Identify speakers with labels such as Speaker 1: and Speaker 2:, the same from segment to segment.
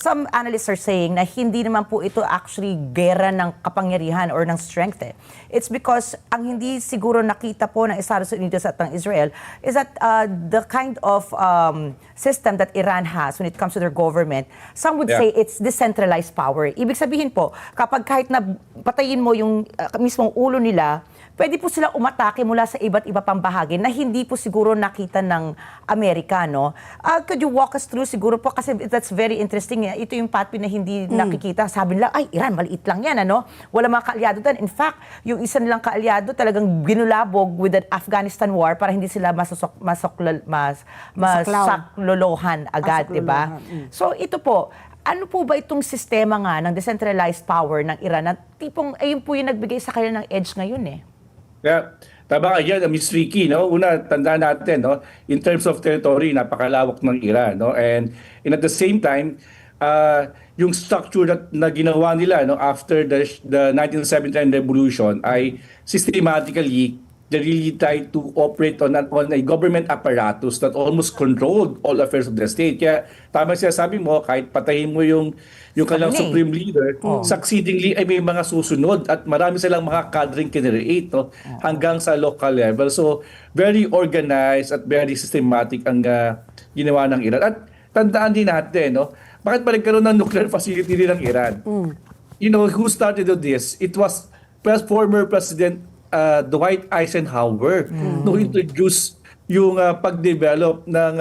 Speaker 1: some analysts are saying na hindi naman po ito actually gera ng kapangyarihan or ng strength. It's because ang hindi siguro nakita po ng Estados Unidos at ng Israel is that the kind of system that Iran has when it comes to their government, some would say it's decentralized power. Ibig sabihin po, kapag kahit na patayin mo yung mismong ulo nila, pwede po sila umatake mula sa iba't iba pang bahagi na hindi po siguro nakita ng Amerikano. Could you walk us through siguro po, kasi that's very interesting. Ito yung pathway na hindi nakikita. Sabi nila, ay, Iran, maliit lang yan, ano? Wala mga kaalyado doon. In fact, yung isa nilang kaalyado talagang ginulabog with the Afghanistan war para hindi sila masaklolohan agad, di ba? So ito po, ano po ba itong sistema nga ng decentralized power ng Iran na tipong ayun po yung nagbigay sa kanila ng edge ngayon eh?
Speaker 2: Yeah, tama ka dyan, Ms. Ricky, no? Una, tandaan natin, no? In terms of territory, napakalawak ng Iran, no? And at the same time, yung structure na ginawa nila, no, after the 1979 revolution ay systematically they really tried to operate on a government apparatus that almost controlled all affairs of the state. Kaya tama siya sabi mo, kahit patayin mo yung kanilang supreme leader, succeedingly ay may mga susunod at marami silang mga cadring kinreate, no, hanggang sa local level. So very organized at very systematic ang ginawa ng Iran. At tandaan din natin, no, bakit pa nagkaroon ng nuclear facility din ng Iran? You know, who started this? It was former President Dwight Eisenhower who introduced yung pag-develop ng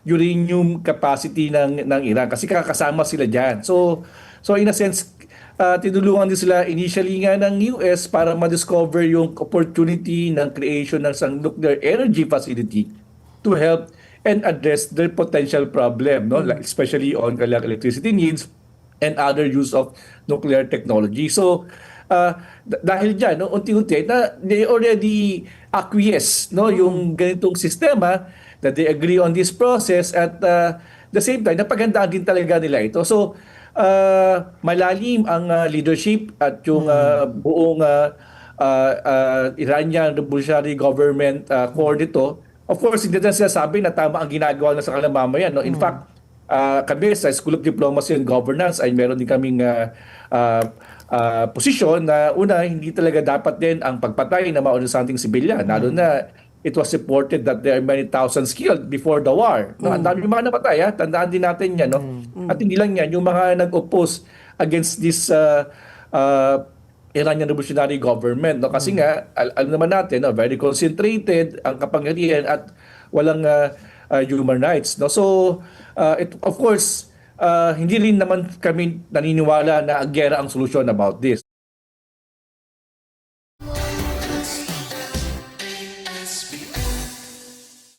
Speaker 2: uranium capacity ng Iran kasi kakasama sila diyan. So in a sense, tinulungan din sila initially nga ng US para ma-discover yung opportunity ng creation ng isang nuclear energy facility to help and address their potential problem, no? Like, especially on electricity needs and other use of nuclear technology. So dahil dyan, no, unti-unti na they already acquiesce, no, yung ganitong sistema, that they agree on this process at the same time napagandaan din talaga nila ito. So malalim ang leadership at yung buong Iranian Revolutionary Government core nito. Of course, hindi na sinasabi na tama ang ginagawa na sa kanilang mamayan, no. In fact, kami sa School of Diplomacy and Governance ay meron din kaming posisyon na una, hindi talaga dapat din ang pagpatay ng mga innocenteng sibilyan. Lalo na it was reported that there are many thousands killed before the war. No, ang dami mga napatay, ha? Tandaan din natin yan. No? At hindi lang yan, yung mga nag-oppose against this Iranian Revolutionary Government. No? Kasi nga, alam naman natin, no? Very concentrated ang kapangyarihan at walang human rights. No? So, of course, hindi rin naman kami naniniwala na gera ang solusyon about this.